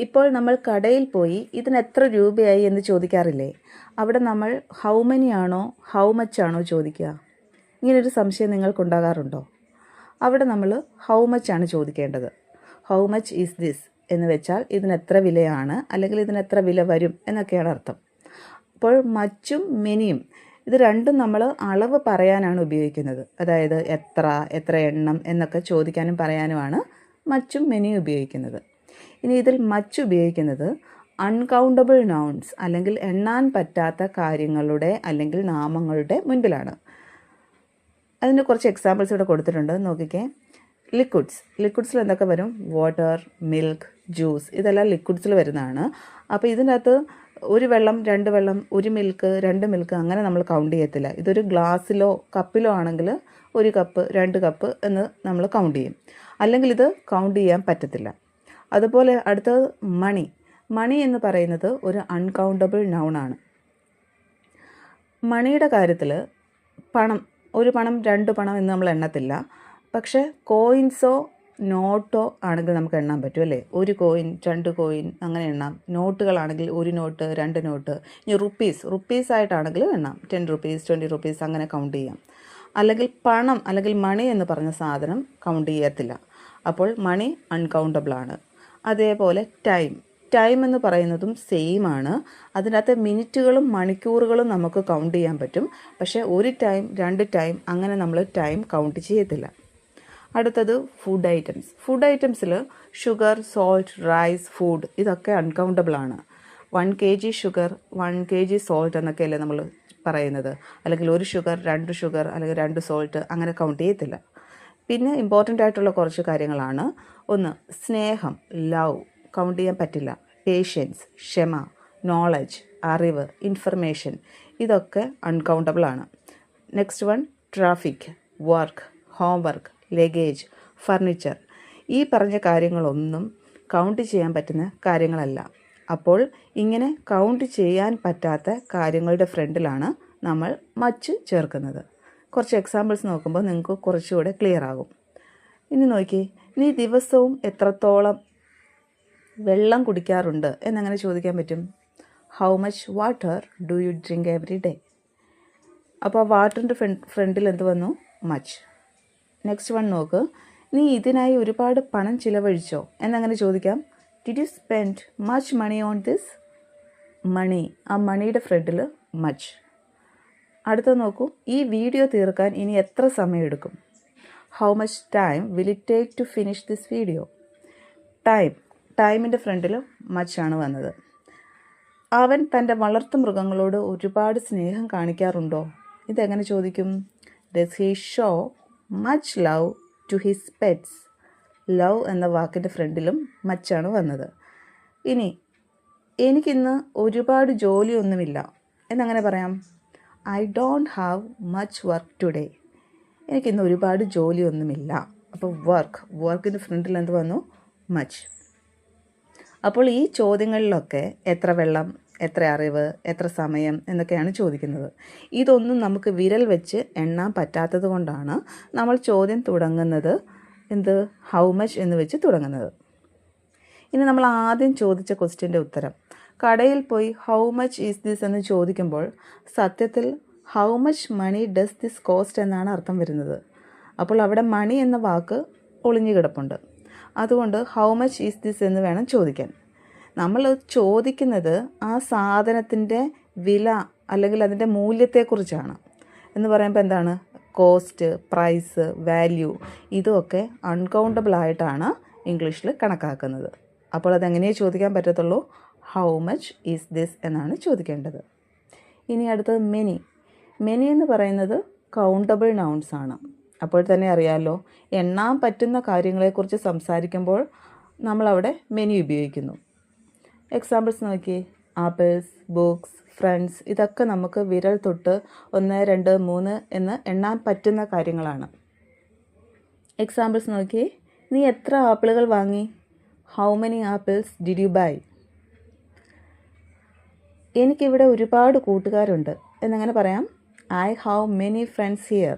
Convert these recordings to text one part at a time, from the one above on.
ഇപ്പോൾ നമ്മൾ കടയിൽ പോയി ഇതിന് എത്ര രൂപയായി എന്ന് ചോദിക്കാറില്ലേ? അവിടെ നമ്മൾ ഹൗ മെനി ആണോ ഹൗ മച്ച് ആണോ ചോദിക്കുക? ഇങ്ങനൊരു സംശയം നിങ്ങൾക്കുണ്ടാകാറുണ്ടോ? അവിടെ നമ്മൾ ഹൗ മച്ച് ആണ് ചോദിക്കേണ്ടത്. ഹൗ മച്ച് ഈസ് ദിസ് എന്ന് വെച്ചാൽ ഇതിന് എത്ര വിലയാണ്, അല്ലെങ്കിൽ ഇതിന് എത്ര വില വരും എന്നൊക്കെയാണ് അർത്ഥം. അപ്പോൾ മച്ചും മെനിയും ഇത് രണ്ടും നമ്മൾ അളവ് പറയാനാണ് ഉപയോഗിക്കുന്നത്. അതായത് എത്ര എണ്ണം എന്നൊക്കെ ചോദിക്കാനും പറയാനുമാണ് മച്ചും മെനിയും ഉപയോഗിക്കുന്നത്. ഇനി ഇതിൽ മച്ച് ഉപയോഗിക്കുന്നത് അൺകൗണ്ടബിൾ നൗൺസ് അല്ലെങ്കിൽ എണ്ണാൻ പറ്റാത്ത കാര്യങ്ങളുടെ അല്ലെങ്കിൽ നാമങ്ങളുടെ മുൻപിലാണ്. അതിൻ്റെ കുറച്ച് എക്സാമ്പിൾസ് ഇവിടെ കൊടുത്തിട്ടുണ്ട്, നോക്കിക്കേ. ലിക്വിഡ്സിൽ എന്തൊക്കെ വരും? വാട്ടർ, മിൽക്ക്, ജ്യൂസ്, ഇതെല്ലാം ലിക്വിഡ്സിൽ വരുന്നതാണ്. അപ്പോൾ ഇതിനകത്ത് ഒരു വെള്ളം, രണ്ട് വെള്ളം, ഒരു മിൽക്ക്, രണ്ട് മിൽക്ക് അങ്ങനെ നമ്മൾ കൗണ്ട് ചെയ്യത്തില്ല. ഇതൊരു ഗ്ലാസ്സിലോ കപ്പിലോ ആണെങ്കിൽ ഒരു കപ്പ്, രണ്ട് കപ്പ് എന്ന് നമ്മൾ കൗണ്ട് ചെയ്യും. അല്ലെങ്കിൽ ഇത് കൗണ്ട് ചെയ്യാൻ പറ്റത്തില്ല. അതുപോലെ അടുത്തത് മണി എന്ന് പറയുന്നത് ഒരു അൺകൗണ്ടബിൾ നൗണാണ്. മണിയുടെ കാര്യത്തിൽ ഒരു പണം, രണ്ട് പണം എന്ന് നമ്മൾ എണ്ണത്തില്ല. പക്ഷേ കോയിൻസോ നോട്ടോ ആണെങ്കിൽ നമുക്ക് എണ്ണാൻ പറ്റും അല്ലേ? ഒരു കോയിൻ, രണ്ട് കോയിൻ അങ്ങനെ എണ്ണാം. നോട്ടുകളാണെങ്കിൽ ഒരു നോട്ട്, രണ്ട് നോട്ട്. ഇനി റുപ്പീസ് ആയിട്ടാണെങ്കിൽ എണ്ണാം. 10 റുപ്പീസ്, 20 റുപ്പീസ് അങ്ങനെ കൗണ്ട് ചെയ്യാം. അല്ലെങ്കിൽ പണം അല്ലെങ്കിൽ മണി എന്ന് പറഞ്ഞ സാധനം കൗണ്ട് ചെയ്യത്തില്ല. അപ്പോൾ മണി അൺകൗണ്ടബിൾ ആണ്. അതേപോലെ ടൈം എന്ന് പറയുന്നതും സെയിം ആണ്. അതിനകത്ത് മിനിറ്റുകളും മണിക്കൂറുകളും നമുക്ക് കൗണ്ട് ചെയ്യാൻ പറ്റും. പക്ഷേ ഒരു ടൈം, രണ്ട് ടൈം അങ്ങനെ നമ്മൾ ടൈം കൗണ്ട് ചെയ്യത്തില്ല. അടുത്തത് ഫുഡ് ഐറ്റംസിൽ ഷുഗർ, സോൾട്ട്, റൈസ്, ഫുഡ് ഇതൊക്കെ അൺകൗണ്ടബിൾ ആണ്. 1 kg ഷുഗർ, 1 kg സോൾട്ട് എന്നൊക്കെയല്ലേ നമ്മൾ പറയുന്നത്. അല്ലെങ്കിൽ ഒരു ഷുഗർ, രണ്ട് ഷുഗർ അല്ലെങ്കിൽ രണ്ട് സോൾട്ട് അങ്ങനെ കൗണ്ട് ചെയ്യത്തില്ല. പിന്നെ ഇമ്പോർട്ടൻ്റ് ആയിട്ടുള്ള കുറച്ച് കാര്യങ്ങളാണ്. ഒന്ന്, സ്നേഹം, ലവ് കൗണ്ട് ചെയ്യാൻ പറ്റില്ല. പേഷ്യൻസ്, ക്ഷമ, നോളജ്, അറിവ്, ഇൻഫർമേഷൻ ഇതൊക്കെ അൺകൗണ്ടബിൾ ആണ്. Next one, traffic, work, homework, luggage, furniture. ഈ പറഞ്ഞ കാര്യങ്ങളൊന്നും കൗണ്ട് ചെയ്യാൻ പറ്റുന്ന കാര്യങ്ങളല്ല. അപ്പോൾ ഇങ്ങനെ കൗണ്ട് ചെയ്യാൻ പറ്റാത്ത കാര്യങ്ങളുടെ ഫ്രണ്ടിലാണ് നമ്മൾ മച്ച് ചേർക്കുന്നത്. കുറച്ച് എക്സാമ്പിൾസ് നോക്കുമ്പോൾ നിങ്ങൾക്ക് കുറച്ചുകൂടെ ക്ലിയർ ആകും. ഇനി നോക്കി, നീ ദിവസവും എത്രത്തോളം വെള്ളം കുടിക്കാറുണ്ട് എന്നങ്ങനെ ചോദിക്കാൻ പറ്റും. How much water do you drink every day? അപ്പോൾ വാട്ടറിൻ്റെ ഫ്രണ്ടിൽ എന്ത് വന്നു? മച്ച്. നെക്സ്റ്റ് വൺ നോക്ക്, നീ ഇതിനായി ഒരുപാട് പണം ചിലവഴിച്ചോ എന്നങ്ങനെ ചോദിക്കാം. Did you spend much money on this? Money, ആ മണിയുടെ ഫ്രണ്ടിൽ മച്ച്. അടുത്തത് നോക്കൂ, ഈ വീഡിയോ തീർക്കാൻ ഇനി എത്ര സമയം എടുക്കും? How much time will it take to finish this video? ടൈമിൻ്റെ ഫ്രണ്ടിൽ മച്ചാണ് വന്നത്. അവൻ തൻ്റെ വളർത്തു മൃഗങ്ങളോട് ഒരുപാട് സ്നേഹം കാണിക്കാറുണ്ടോ? ഇതെങ്ങനെ ചോദിക്കും? Does he show much love to his pets? Love എന്ന വാക്കിൻ്റെ ഫ്രണ്ടിലും മച്ചാണ് വന്നത്. ഇനി എനിക്കിന്ന് ഒരുപാട് ജോലിയൊന്നുമില്ല എന്നങ്ങനെ പറയാം. I don't have much work today. എനിക്കിന്ന് ഒരുപാട് ജോലിയൊന്നുമില്ല. അപ്പോൾ വർക്കിൻ്റെ ഫ്രണ്ടിൽ എന്ത് വന്നു? മച്ച്. അപ്പോൾ ഈ ചോദ്യങ്ങളിലൊക്കെ എത്ര വെള്ളം, എത്ര അറിവ്, എത്ര സമയം എന്നൊക്കെയാണ് ചോദിക്കുന്നത്. ഇതൊന്നും നമുക്ക് വിരൽ വെച്ച് എണ്ണാൻ പറ്റാത്തത് കൊണ്ടാണ് നമ്മൾ ചോദ്യം തുടങ്ങുന്നത് ഹൗ മച്ച് എന്ന് വെച്ച് തുടങ്ങുന്നത്. ഇനി നമ്മൾ ആദ്യം ചോദിച്ച ക്വസ്റ്റ്യൻ്റെ ഉത്തരം, കടയിൽ പോയി ഹൗ മച്ച് ഈസ് ദിസ് എന്ന് ചോദിക്കുമ്പോൾ സത്യത്തിൽ how much money does this cost എന്നാണ് അർത്ഥം വരുന്നത്. അപ്പോൾ അവിടെ മണി എന്ന വാക്ക് ഒളിഞ്ഞു കിടപ്പുണ്ട്. അതുകൊണ്ട് ഹൗ മച്ച് ഈസ് ദിസ് എന്ന് വേണം ചോദിക്കാൻ. നമ്മൾ ചോദിക്കുന്നത് ആ സാധനത്തിൻ്റെ വില അല്ലെങ്കിൽ അതിൻ്റെ മൂല്യത്തെക്കുറിച്ചാണ്. എന്ന് പറയുമ്പോൾ എന്താണ്? കോസ്റ്റ്, പ്രൈസ്, വാല്യൂ ഇതൊക്കെ അൺകൗണ്ടബിൾ ആയിട്ടാണ് ഇംഗ്ലീഷിൽ കണക്കാക്കുന്നത്. അപ്പോൾ അതെങ്ങനെയേ ചോദിക്കാൻ പറ്റത്തുള്ളൂ? ഹൗ മച്ച് ഈസ് ദിസ് എന്നാണ് ചോദിക്കേണ്ടത്. ഇനി അടുത്തത് മെനി എന്ന് പറയുന്നത് കൗണ്ടബിൾ നൗൺസ് ആണ്. അപ്പോൾ തന്നെ അറിയാമല്ലോ, എണ്ണാൻ പറ്റുന്ന കാര്യങ്ങളെക്കുറിച്ച് സംസാരിക്കുമ്പോൾ നമ്മളവിടെ മെനി ഉപയോഗിക്കുന്നു. എക്സാമ്പിൾസ് നോക്കി, ആപ്പിൾസ്, ബുക്സ്, ഫ്രണ്ട്സ് ഇതൊക്കെ നമുക്ക് വിരൽ തൊട്ട് 1, 2, 3 എന്ന് എണ്ണാൻ പറ്റുന്ന കാര്യങ്ങളാണ്. എക്സാമ്പിൾസ് നോക്കി, നീ എത്ര ആപ്പിളുകൾ വാങ്ങി? How many apples did you buy? എനിക്കിവിടെ ഒരുപാട് കൂട്ടുകാരുണ്ട് എന്നങ്ങനെ പറയാം. I have many friends here.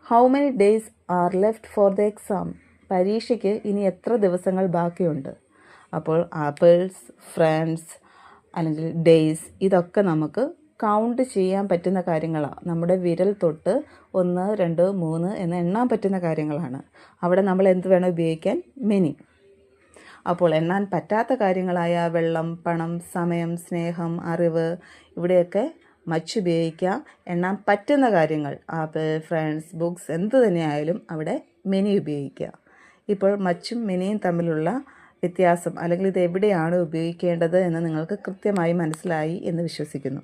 How many days are left for the exam? പരീക്ഷയ്ക്ക് ഇനി എത്ര ദിവസങ്ങൾ ബാക്കിയുണ്ട്? അപ്പോൾ ആപ്പിൾസ്, ഫ്രണ്ട്സ് അല്ലെങ്കിൽ ഡേയ്സ് ഇതൊക്കെ നമുക്ക് കൗണ്ട് ചെയ്യാൻ പറ്റുന്ന കാര്യങ്ങളാണ്. നമ്മുടെ വിരൽ തൊട്ട് 1, 2, 3 എന്ന് എണ്ണാൻ പറ്റുന്ന കാര്യങ്ങളാണ്. അവിടെ നമ്മൾ എന്ത് വേണം ഉപയോഗിക്കാൻ? മെനി. അപ്പോൾ എണ്ണാൻ പറ്റാത്ത കാര്യങ്ങളായ വെള്ളം, പണം, സമയം, സ്നേഹം, അറിവ് ഇവിടെയൊക്കെ മച്ച് ഉപയോഗിക്കാം. എണ്ണാൻ പറ്റുന്ന കാര്യങ്ങൾ ആപ്പിൾ, ഫ്രണ്ട്സ്, ബുക്സ് എന്ത് തന്നെയായാലും അവിടെ മെനി ഉപയോഗിക്കുക. ഇപ്പോൾ മച്ചും മെനിയും തമ്മിലുള്ള വ്യത്യാസം അല്ലെങ്കിൽ ഇത് എവിടെയാണ് ഉപയോഗിക്കേണ്ടത് എന്ന് നിങ്ങൾക്ക് കൃത്യമായി മനസ്സിലായി എന്ന് വിശ്വസിക്കുന്നു.